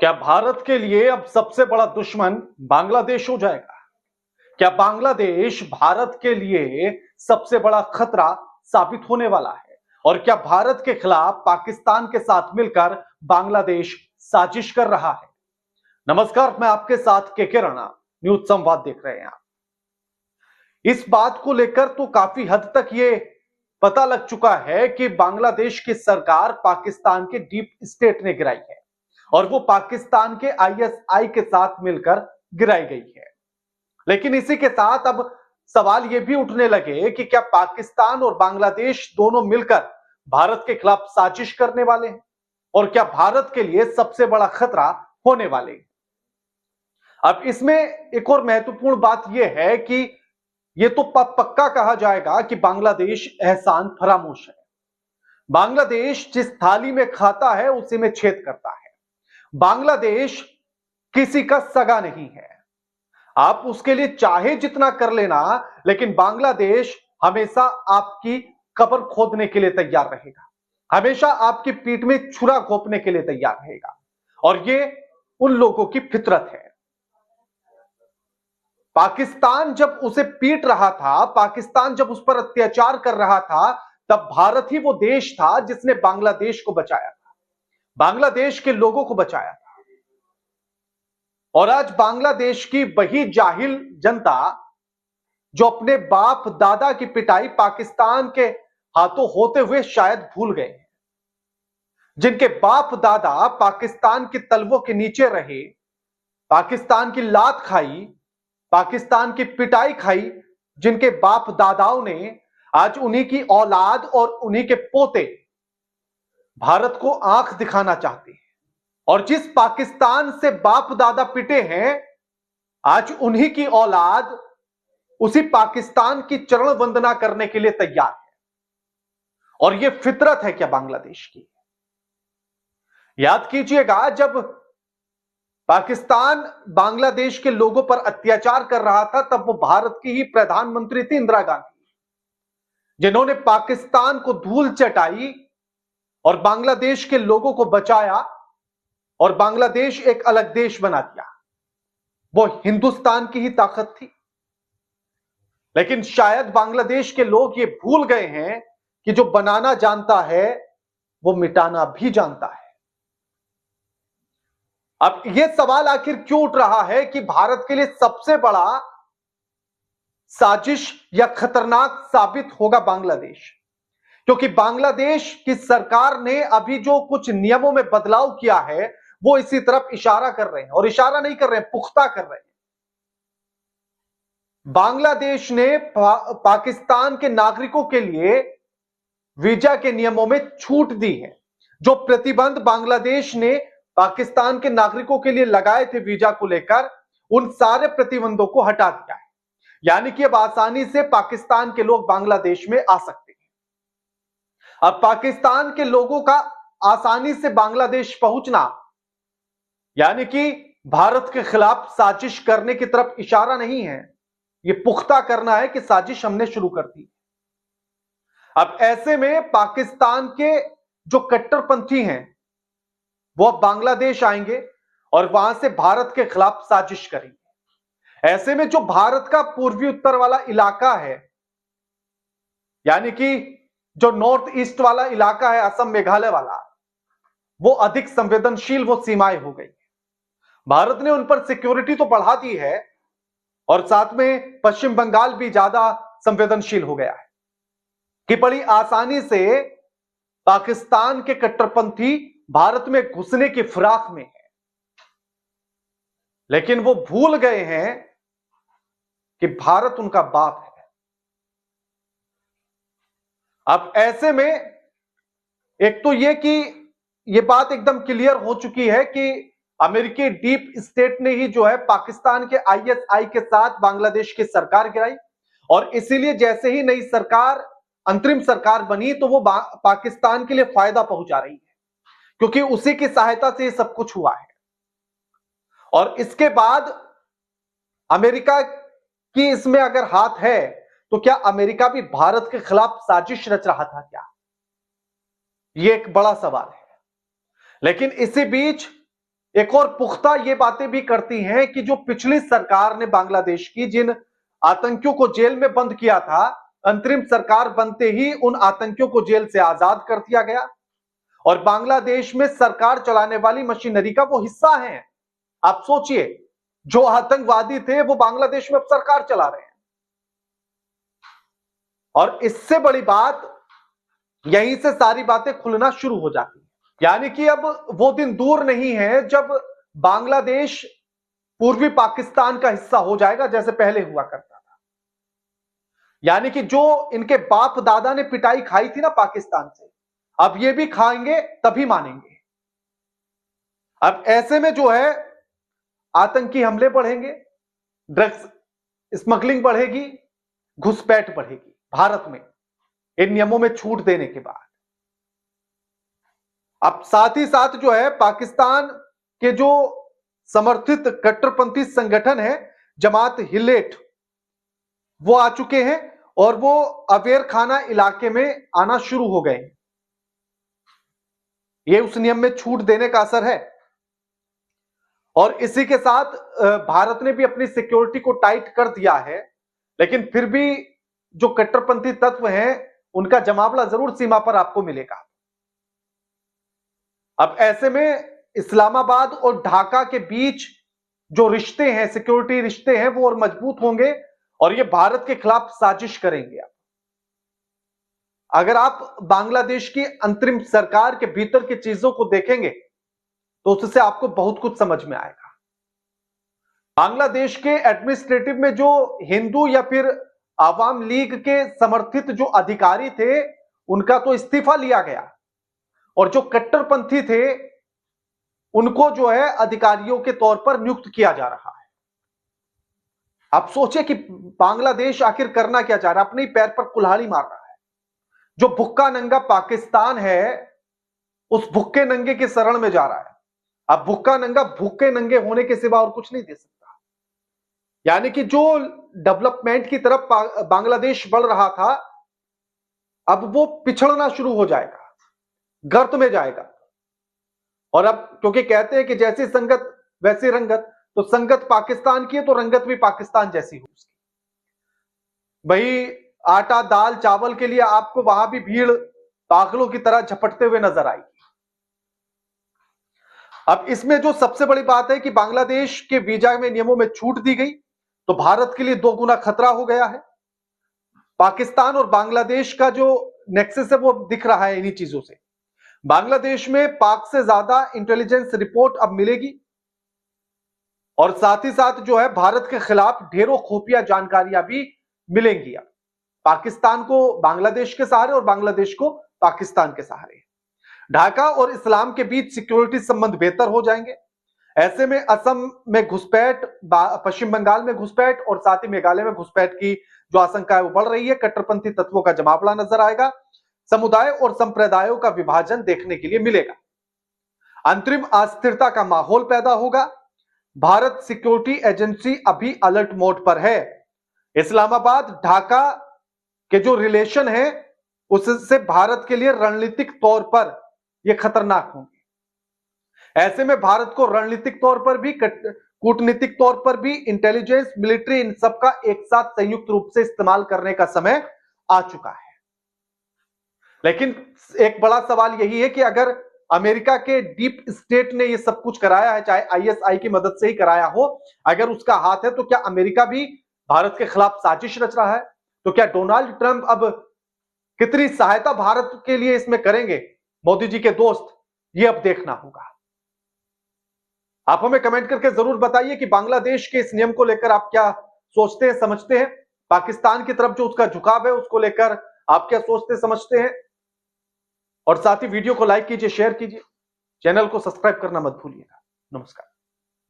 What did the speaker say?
क्या भारत के लिए अब सबसे बड़ा दुश्मन बांग्लादेश हो जाएगा? क्या बांग्लादेश भारत के लिए सबसे बड़ा खतरा साबित होने वाला है? और क्या भारत के खिलाफ पाकिस्तान के साथ मिलकर बांग्लादेश साजिश कर रहा है? नमस्कार, मैं आपके साथ के राणा, न्यूज संवाद देख रहे हैं आप। इस बात को लेकर तो काफी हद तक ये पता लग चुका है कि बांग्लादेश की सरकार पाकिस्तान के डीप स्टेट ने गिराई है और वो पाकिस्तान के आईएसआई के साथ मिलकर गिराई गई है। लेकिन इसी के साथ अब सवाल ये भी उठने लगे कि क्या पाकिस्तान और बांग्लादेश दोनों मिलकर भारत के खिलाफ साजिश करने वाले हैं और क्या भारत के लिए सबसे बड़ा खतरा होने वाले हैं? अब इसमें एक और महत्वपूर्ण बात यह है कि यह तो पक्का कहा जाएगा कि बांग्लादेश एहसान फरामोश है। बांग्लादेश जिस थाली में खाता है उसी में छेद करता है। बांग्लादेश किसी का सगा नहीं है। आप उसके लिए चाहे जितना कर लेना, लेकिन बांग्लादेश हमेशा आपकी कब्र खोदने के लिए तैयार रहेगा, हमेशा आपकी पीठ में छुरा घोंपने के लिए तैयार रहेगा। और ये उन लोगों की फितरत है। पाकिस्तान जब उसे पीट रहा था, पाकिस्तान जब उस पर अत्याचार कर रहा था, तब भारत ही वो देश था जिसने बांग्लादेश को बचाया था, बांग्लादेश के लोगों को बचाया था। और आज बांग्लादेश की वही जाहिल जनता जो अपने बाप दादा की पिटाई पाकिस्तान के हाथों होते हुए शायद भूल गए हैं, जिनके बाप दादा पाकिस्तान की तलवों के नीचे रहे, पाकिस्तान की लात खाई, पाकिस्तान की पिटाई खाई, जिनके बाप दादाओं ने, आज उन्हीं की औलाद और उन्हीं के पोते भारत को आंख दिखाना चाहते हैं। और जिस पाकिस्तान से बाप दादा पिटे हैं, आज उन्हीं की औलाद उसी पाकिस्तान की चरण वंदना करने के लिए तैयार है। और यह फितरत है क्या बांग्लादेश की? याद कीजिएगा, जब पाकिस्तान बांग्लादेश के लोगों पर अत्याचार कर रहा था, तब वो भारत की ही प्रधानमंत्री थी इंदिरा गांधी, जिन्होंने पाकिस्तान को धूल चटाई और बांग्लादेश के लोगों को बचाया और बांग्लादेश एक अलग देश बना दिया। वो हिंदुस्तान की ही ताकत थी। लेकिन शायद बांग्लादेश के लोग ये भूल गए हैं कि जो बनाना जानता है वो मिटाना भी जानता है। अब यह सवाल आखिर क्यों उठ रहा है कि भारत के लिए सबसे बड़ा साजिश या खतरनाक साबित होगा बांग्लादेश? क्योंकि बांग्लादेश की सरकार ने अभी जो कुछ नियमों में बदलाव किया है, वो इसी तरफ इशारा कर रहे हैं। और इशारा नहीं कर रहे हैं, पुख्ता कर रहे हैं। बांग्लादेश ने पाकिस्तान के नागरिकों के लिए वीजा के नियमों में छूट दी है। जो प्रतिबंध बांग्लादेश ने पाकिस्तान के नागरिकों के लिए लगाए थे वीजा को लेकर, उन सारे प्रतिबंधों को हटा दिया है। यानी कि अब आसानी से पाकिस्तान के लोग बांग्लादेश में आ सकते हैं। अब पाकिस्तान के लोगों का आसानी से बांग्लादेश पहुंचना यानी कि भारत के खिलाफ साजिश करने की तरफ इशारा नहीं है, यह पुख्ता करना है कि साजिश हमने शुरू कर दी। अब ऐसे में पाकिस्तान के जो कट्टरपंथी हैं वो अब बांग्लादेश आएंगे और वहां से भारत के खिलाफ साजिश करेंगे। ऐसे में जो भारत का पूर्वी उत्तर वाला इलाका है, यानी कि जो नॉर्थ ईस्ट वाला इलाका है, असम मेघालय वाला, वो अधिक संवेदनशील वो सीमाएं हो गई। भारत ने उन पर सिक्योरिटी तो बढ़ा दी है और साथ में पश्चिम बंगाल भी ज्यादा संवेदनशील हो गया है कि बड़ी आसानी से पाकिस्तान के कट्टरपंथी भारत में घुसने की फिराक में है। लेकिन वो भूल गए हैं कि भारत उनका बाप है। अब ऐसे में एक तो यह कि यह बात एकदम क्लियर हो चुकी है कि अमेरिकी डीप स्टेट ने ही जो है पाकिस्तान के आईएसआई के साथ बांग्लादेश की सरकार गिराई। और इसीलिए जैसे ही नई सरकार, अंतरिम सरकार बनी, तो वो पाकिस्तान के लिए फायदा पहुंचा रही है, क्योंकि उसी की सहायता से ये सब कुछ हुआ है। और इसके बाद अमेरिका की इसमें अगर हाथ है, तो क्या अमेरिका भी भारत के खिलाफ साजिश रच रहा था क्या? यह एक बड़ा सवाल है। लेकिन इसी बीच एक और पुख्ता ये बातें भी करती हैं कि जो पिछली सरकार ने बांग्लादेश की जिन आतंकियों को जेल में बंद किया था, अंतरिम सरकार बनते ही उन आतंकियों को जेल से आजाद कर दिया गया और बांग्लादेश में सरकार चलाने वाली मशीनरी का वो हिस्सा है। आप सोचिए, जो आतंकवादी थे वो बांग्लादेश में अब सरकार चला रहे हैं। और इससे बड़ी बात, यहीं से सारी बातें खुलना शुरू हो जाती है। यानी कि अब वो दिन दूर नहीं है जब बांग्लादेश पूर्वी पाकिस्तान का हिस्सा हो जाएगा, जैसे पहले हुआ करता था। यानी कि जो इनके बाप दादा ने पिटाई खाई थी ना पाकिस्तान से, अब ये भी खाएंगे तभी मानेंगे। अब ऐसे में जो है आतंकी हमले बढ़ेंगे, ड्रग्स स्मगलिंग बढ़ेगी, घुसपैठ बढ़ेगी भारत में इन नियमों में छूट देने के बाद। अब साथ ही साथ जो है पाकिस्तान के जो समर्थित कट्टरपंथी संगठन है जमात हिलेट, वो आ चुके हैं और वो अवेर खाना इलाके में आना शुरू हो गए। ये उस नियम में छूट देने का असर है। और इसी के साथ भारत ने भी अपनी सिक्योरिटी को टाइट कर दिया है, लेकिन फिर भी जो कट्टरपंथी तत्व हैं उनका जमावड़ा जरूर सीमा पर आपको मिलेगा। अब ऐसे में इस्लामाबाद और ढाका के बीच जो रिश्ते हैं, सिक्योरिटी रिश्ते हैं, वो और मजबूत होंगे और ये भारत के खिलाफ साजिश करेंगे। अगर आप बांग्लादेश की अंतरिम सरकार के भीतर की चीजों को देखेंगे तो उससे आपको बहुत कुछ समझ में आएगा। बांग्लादेश के एडमिनिस्ट्रेटिव में जो हिंदू या फिर आवाम लीग के समर्थित जो अधिकारी थे उनका तो इस्तीफा लिया गया और जो कट्टरपंथी थे उनको जो है अधिकारियों के तौर पर नियुक्त किया जा रहा है। आप सोचे कि बांग्लादेश आखिर करना क्या चाह रहा है, अपने पैर पर कुल्हाड़ी मार रहा है। जो भुक्का नंगा पाकिस्तान है उस भुक्के नंगे के शरण में जा रहा है। अब भुक्का नंगा भूखे नंगे होने के सिवा और कुछ नहीं दे सकता। यानी कि जो डेवलपमेंट की तरफ बांग्लादेश बढ़ रहा था अब वो पिछड़ना शुरू हो जाएगा, गर्त में जाएगा। और अब क्योंकि कहते हैं कि जैसी संगत वैसी रंगत, तो संगत पाकिस्तान की है तो रंगत भी पाकिस्तान जैसी हो उसकी। भाई आटा दाल चावल के लिए आपको वहां भी भीड़ पागलों की तरह झपटते हुए नजर आएगी। अब इसमें जो सबसे बड़ी बात है कि बांग्लादेश के वीजा में नियमों में छूट दी गई तो भारत के लिए दो गुना खतरा हो गया है। पाकिस्तान और बांग्लादेश का जो नेक्सस है वो दिख रहा है इन्हीं चीजों से। बांग्लादेश में पाक से ज्यादा इंटेलिजेंस रिपोर्ट अब मिलेगी और साथ ही साथ जो है भारत के खिलाफ ढेरों खुफिया जानकारियां भी मिलेंगी। अब पाकिस्तान को बांग्लादेश के सहारे और बांग्लादेश को पाकिस्तान के सहारे ढाका और इस्लाम के बीच सिक्योरिटी संबंध बेहतर हो जाएंगे। ऐसे में असम में घुसपैठ, पश्चिम बंगाल में घुसपैठ और साथ ही मेघालय में घुसपैठ की जो आशंका है वो बढ़ रही है। कट्टरपंथी तत्वों का जमावड़ा नजर आएगा। समुदाय और संप्रदायों का विभाजन देखने के लिए मिलेगा। अंतरिम अस्थिरता का माहौल पैदा होगा। भारत सिक्योरिटी एजेंसी अभी अलर्ट मोड पर है। इस्लामाबाद ढाका के जो रिलेशन है उससे भारत के लिए रणनीतिक तौर पर यह खतरनाक होंगे। ऐसे में भारत को रणनीतिक तौर पर भी कूटनीतिक तौर पर भी इंटेलिजेंस, मिलिट्री, इन सब का एक साथ संयुक्त रूप से इस्तेमाल करने का समय आ चुका है। लेकिन एक बड़ा सवाल यही है कि अगर अमेरिका के डीप स्टेट ने यह सब कुछ कराया है, चाहे आईएसआई की मदद से ही कराया हो, अगर उसका हाथ है तो क्या अमेरिका भी भारत के खिलाफ साजिश रच रहा है? तो क्या डोनाल्ड ट्रंप अब कितनी सहायता भारत के लिए इसमें करेंगे मोदी जी के दोस्त, ये अब देखना होगा। आप हमें कमेंट करके जरूर बताइए कि बांग्लादेश के इस नियम को लेकर आप क्या सोचते हैं, समझते हैं। पाकिस्तान की तरफ जो उसका झुकाव है उसको लेकर आप क्या सोचते समझते हैं। और साथ ही वीडियो को लाइक कीजिए, शेयर कीजिए, चैनल को सब्सक्राइब करना मत भूलिएगा। नमस्कार।